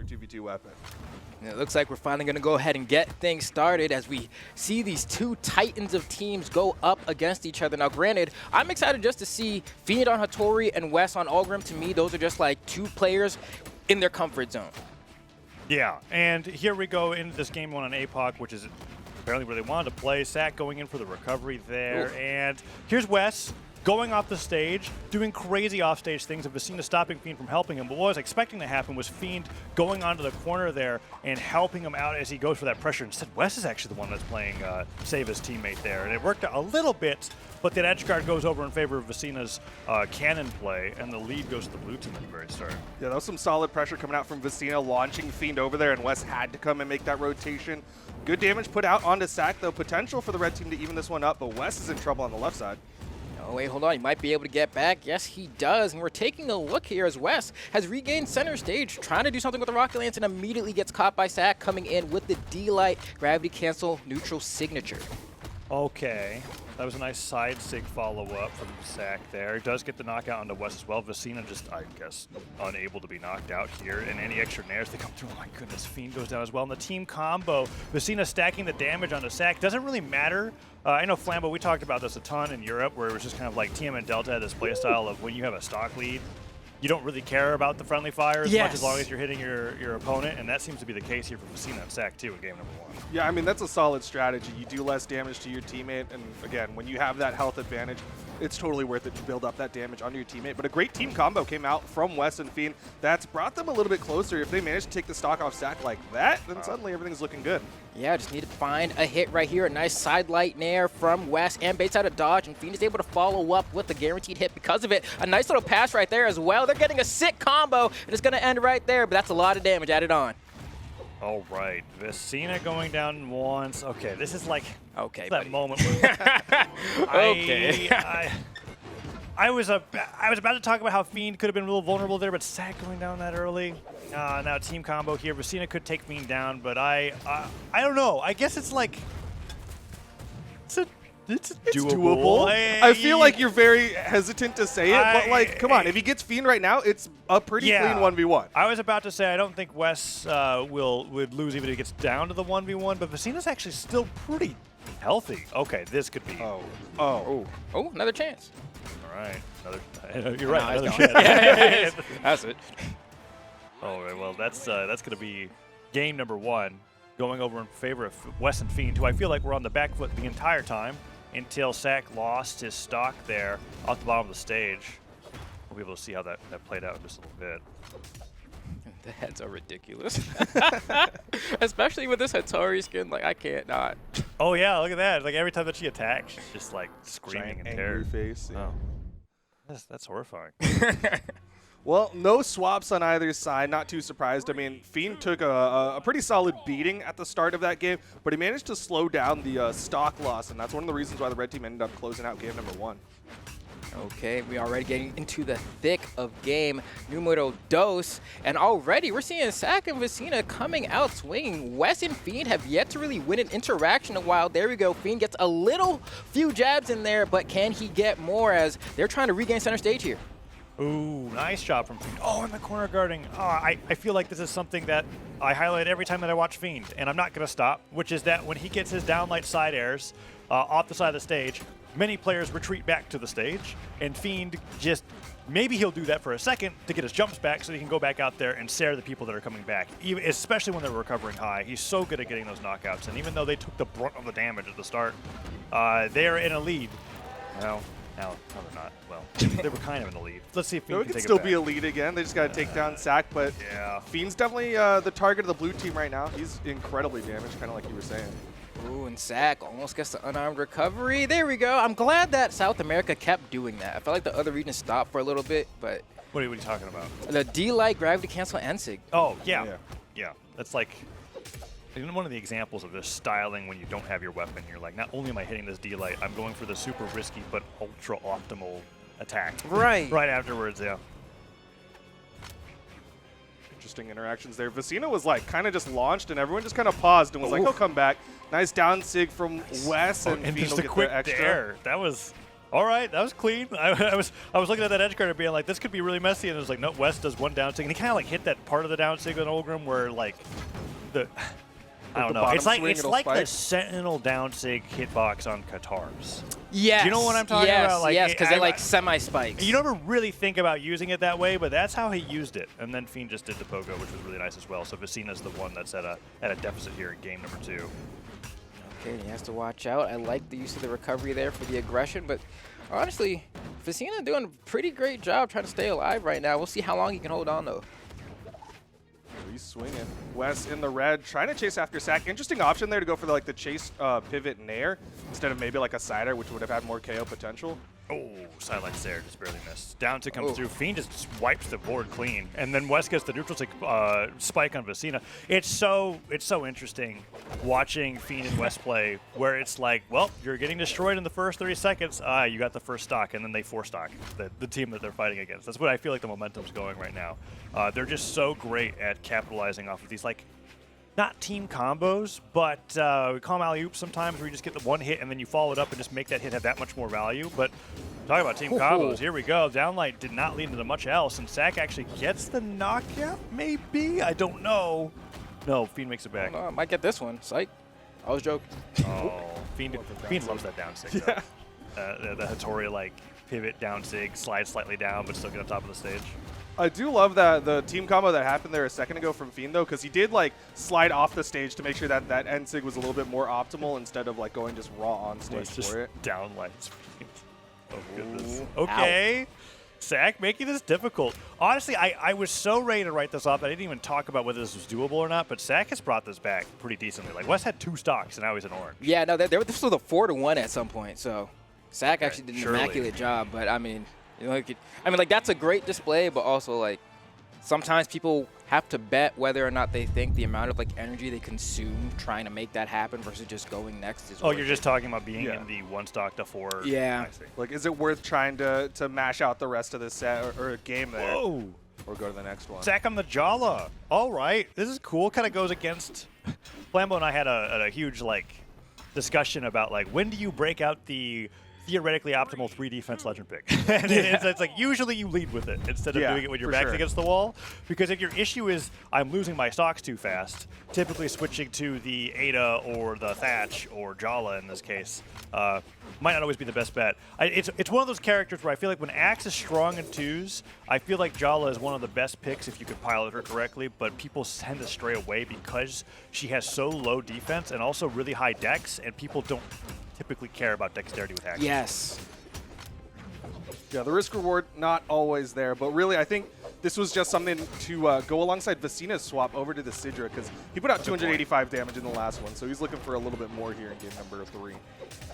2v2 weapon. And it looks like we're finally going to go ahead and get things started as we see these two titans of teams go up against each other. Now, granted, I'm excited just to see Fiend on Hattori and Wess on Ulgrim. To me, those are just like two players in their comfort zone. Yeah, and here we go into this game one on APOC, which is apparently where they wanted to play. SAC going in for the recovery there. Ooh. And here's Wess going off the stage, doing crazy offstage things, and Vecinaa stopping Fiend from helping him. But what I was expecting to happen was Fiend going onto the corner there and helping him out as he goes for that pressure. Instead, Wess is actually the one that's playing save his teammate there. And it worked out a little bit, but that edge guard goes over in favor of Vecinaa's cannon play, and the lead goes to the blue team at the very start. Yeah, that was some solid pressure coming out from Vecinaa, launching Fiend over there, and Wess had to come and make that rotation. Good damage put out onto SAC, though. Potential for the red team to even this one up, but Wess is in trouble on the left side. Oh, wait, hold on. He might be able to get back. Yes, he does. And we're taking a look here as Wess has regained center stage, trying to do something with the Rocket Lance, and immediately gets caught by SAC, coming in with the D-Light Gravity Cancel neutral signature. Okay, that was a nice side sig follow-up from SAC there. It does get the knockout onto Wess as well. Vecinaa just, I guess, unable to be knocked out here. And any extra nairs that come through, oh my goodness, Fiend goes down as well. And the team combo, Vecinaa stacking the damage onto SAC. Doesn't really matter. I know Flambo, we talked about this a ton in Europe, where it was just kind of like TM and Delta had this playstyle of when you have a stock lead, you don't really care about the friendly fire as much as long as you're hitting your opponent, and that seems to be the case here for Vecinaa and SAC too in game number one. Yeah, I mean, that's a solid strategy. You do less damage to your teammate, and again, when you have that health advantage, it's totally worth it to build up that damage onto your teammate. But a great team combo came out from Wess and Fiend that's brought them a little bit closer. If they manage to take the stock off SAC like that, then suddenly everything's looking good. Yeah, just need to find a hit right here. A nice side light nair from Wess, and baits out a dodge, and Fiend is able to follow up with the guaranteed hit because of it. A nice little pass right there as well. They're getting a sick combo, and it's going to end right there, but that's a lot of damage added on. All right, Vecinaa going down once. Okay, this is like okay, that buddy. moment where okay. I was about to talk about how Fiend could have been a little vulnerable there, but SAC going down that early. Now team combo here. Vecinaa could take Fiend down, but I don't know. I guess it's like it's doable. I feel like you're very hesitant to say it, but like, come on, if he gets Fiend right now, it's a pretty clean 1v1. I was about to say I don't think Wess would lose even if he gets down to the 1v1, but Vecinaa's actually still pretty healthy. Okay, this could be. Oh, another chance. All right, you're right. Another chance. That's it. All right, well, that's going to be game number one, going over in favor of Wess and Fiend, who I feel like were on the back foot the entire time until SAC lost his stock there off the bottom of the stage. We'll be able to see how that played out in just a little bit. The heads are ridiculous. Especially with this Hattori skin, like I can't not. Oh yeah, look at that. Like every time that she attacks, she's just like screaming in terror. Face. Yeah. Oh. That's horrifying. Well, no swaps on either side, not too surprised. I mean, Fiend took a pretty solid beating at the start of that game, but he managed to slow down the stock loss, and that's one of the reasons why the red team ended up closing out game number one. Okay, we are already getting into the thick of game numero dos, and already we're seeing SAC and Vecinaa coming out swinging. Wess and Fiend have yet to really win an interaction in a while. There we go. Fiend gets a few jabs in there, but can he get more as they're trying to regain center stage here? Ooh, nice job from Fiend. Oh, in the corner guarding. Oh, I feel like this is something that I highlight every time that I watch Fiend, and I'm not going to stop, which is that when he gets his downlight side airs off the side of the stage, many players retreat back to the stage, and Fiend just, maybe he'll do that for a second to get his jumps back so he can go back out there and stare the people that are coming back, especially when they're recovering high. He's so good at getting those knockouts, and even though they took the brunt of the damage at the start, they are in a lead. Well, no, they're not. Well, they were kind of in the lead. Let's see if Fiend No, it can can take still it back. be a lead again. They just got to take down SAC, but yeah. Fiend's definitely the target of the blue team right now. He's incredibly damaged, kind of like you were saying. Ooh, and SAC almost gets the unarmed recovery. There we go. I'm glad that South America kept doing that. I felt like the other regions stopped for a little bit, but... What are you talking about? The D-Light Gravity Cancel and Sig. Oh, yeah. That's like one of the examples of this styling when you don't have your weapon. You're like, not only am I hitting this D-Light, I'm going for the super risky but ultra optimal attack. Right. Right afterwards, yeah. Interesting interactions there. Vecinaa was like kind of just launched, and everyone just kind of paused and was like, he'll come back. Nice down sig from Wess, and Fiend just will a get quick the extra. dare. That was All right, that was clean. I was looking at that edge guard and being like, this could be really messy, and it was like, no, Wess does one down sig, and he kind of like hit that part of the down sig on Olgrim where like I don't know. It's like the Sentinel down sig hitbox on Qatar's. Yes. Do you know what I'm talking about? Like, yes, because it like semi-spikes. You never really think about using it that way, but that's how he used it. And then Fiend just did the pogo, which was really nice as well. So Vecinaa's the one that's at a deficit here in game number 2. Okay, he has to watch out. I like the use of the recovery there for the aggression, but honestly, Vecinaa doing a pretty great job trying to stay alive right now. We'll see how long he can hold on, though. He's swinging. Wess in the red, trying to chase after SAC. Interesting option there to go for like the chase pivot nair instead of maybe like a sider, which would have had more KO potential. Oh, sideline there, just barely missed. Down to come through. Fiend just wipes the board clean, and then Wess gets the neutral spike on Vecinaa. It's so interesting watching Fiend and Wess play, where it's like, well, you're getting destroyed in the first 30 seconds. You got the first stock, and then they 4-stock the team that they're fighting against. That's what I feel like the momentum's going right now. They're just so great at capitalizing off of these like. Not team combos, but we call them alley-oops sometimes where you just get the one hit and then you follow it up and just make that hit have that much more value. But talking about team combos, here we go. Downlight did not lead into much else, and SAC actually gets the knockout, maybe? I don't know. No, Fiend makes it back. I might get this one. Psych. I was joking. Oh, Fiend loves that down sig. Yeah. The Hattori, like, pivot down sig, slide slightly down, but still get on top of the stage. I do love that the team combo that happened there a second ago from Fiend, though, because he did like slide off the stage to make sure that that end sig was a little bit more optimal instead of like going just raw on stage for it. Down lights. Oh, goodness. Okay. Ow. SAC making this difficult. Honestly, I was so ready to write this off. I didn't even talk about whether this was doable or not, but SAC has brought this back pretty decently. Like, Wess had 2 stocks, and now he's in orange. Yeah, no, this was a 4-1 at some point, so SAC actually did an immaculate job, but I mean, you know, like that's a great display, but also like sometimes people have to bet whether or not they think the amount of like energy they consume trying to make that happen versus just going next is. Oh, you're just talking about being in the 1 stock to 4. Yeah. Like, is it worth trying to mash out the rest of the set or game there? Whoa. Or go to the next one? SAC on the Jala. All right, this is cool. Kind of goes against. Flambo and I had a huge like discussion about like when do you break out the theoretically optimal 3 defense legend pick. And it's like usually you lead with it instead of doing it when your back's against the wall. Because if your issue is I'm losing my stocks too fast, typically switching to the Ada or the Thatch or Jala in this case might not always be the best bet. It's one of those characters where I feel like when Axe is strong in 2s, I feel like Jala is one of the best picks if you could pilot her correctly, but people tend to stray away because she has so low defense and also really high dex, and people don't typically care about dexterity with Axe. Yes. Yeah, the risk reward not always there, but really I think this was just something to go alongside Vecinaa's swap over to the Sidra because he put out 285 damage in the last one, so he's looking for a little bit more here in game number 3.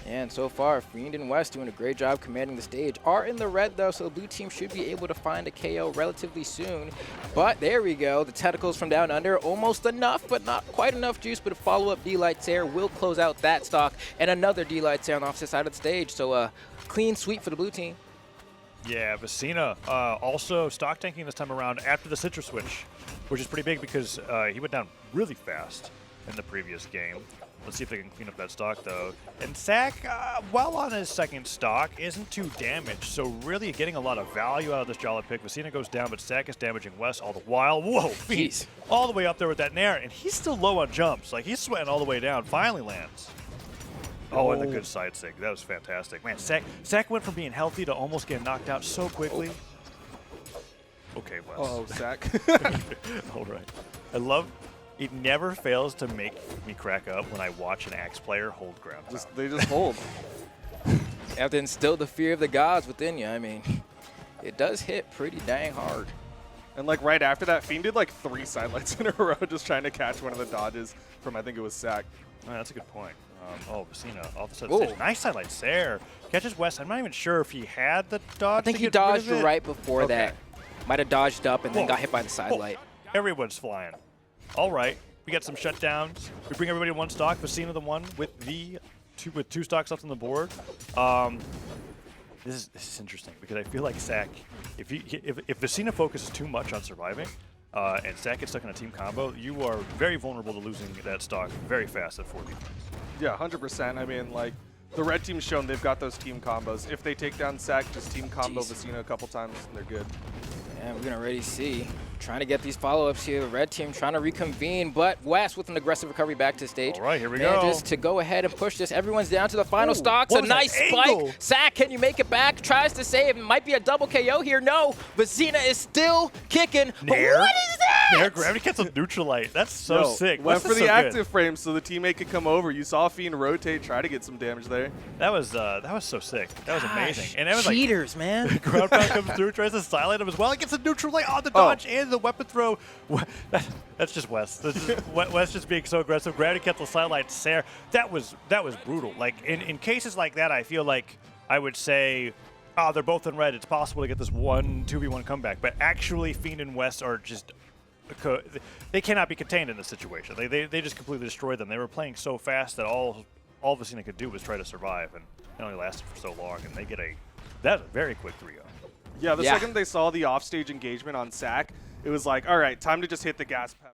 And so far, Fiend and Wess doing a great job commanding the stage. Are in the red, though, so the blue team should be able to find a KO relatively soon. But there we go. The tentacles from down under, almost enough, but not quite enough juice. But a follow-up D-Light Tear will close out that stock. And another D-Light Tear on the opposite side of the stage. So clean sweep for the blue team. Yeah, Vecinaa also stock tanking this time around after the Citra switch, which is pretty big because he went down really fast in the previous game. Let's see if they can clean up that stock, though. And SAC, while on his second stock, isn't too damaged, so really getting a lot of value out of this Jala pick. Vecinaa goes down, but SAC is damaging Wess all the while. Whoa, Fiend all the way up there with that Nair, and he's still low on jumps. Like, he's sweating all the way down. Finally lands. Oh, and the good side sig. That was fantastic. Man, SAC went from being healthy to almost getting knocked out so quickly. Okay, Wess. Oh, SAC. All right. I love... It never fails to make me crack up when I watch an Axe player hold ground. They just hold. You have to instill the fear of the gods within you. I mean, it does hit pretty dang hard. And like right after that, Fiend did like 3 sidelights in a row just trying to catch one of the dodges from, I think it was SAC. Oh, that's a good point. Vecinaa off the side of the stage. Nice sidelights there. Catches Wess. I'm not even sure if he had the dodge. I think he dodged right before that. Might have dodged up and then got hit by the sidelight. Everyone's flying. All right, we got some shutdowns. We bring everybody to 1 stock. Vecinaa the one with the 2 stocks left on the board. This is interesting because I feel like SAC, if Vecinaa focuses too much on surviving, and SAC gets stuck in a team combo, you are very vulnerable to losing that stock very fast at 4 defense. Yeah, 100%. I mean, like, The red team's shown they've got those team combos. If they take down SAC, just team combo Jeez. Vecinaa a couple times, and they're good. And we're going to already see. Trying to get these follow-ups here. The red team trying to reconvene, but Wess with an aggressive recovery back to stage. All right, here we Manages go. to go ahead and push this. Everyone's down to the final stocks. what A was that nice angle? spike. SAC, can you make it back? Tries to save. It might be a double KO here. No. Vecinaa is still kicking. But Nair. what is that? Nair gravity cancel neutralite. That's so No, sick. Went Wess for is the so active good. frame so the teammate could come over. You saw Fiend rotate, try to get some damage there. That was so sick. That was amazing. And it was Cheaters, man. like ground pound comes through, tries to silent him as well. He gets a neutralite on the dodge and the weapon throw. That's just Wess. Wess just being so aggressive. Gravity cancel silent Sair. That was brutal. Like in cases like that, I feel like I would say, oh, they're both in red. It's possible to get this 2v1 comeback. But actually, Fiend and Wess are just they cannot be contained in this situation. They just completely destroyed them. They were playing so fast that all Vecinaa could do was try to survive, and it only lasted for so long. And they get that's a very quick 3-0. Yeah, the second they saw the offstage engagement on SAC, it was like, all right, time to just hit the gas pedal.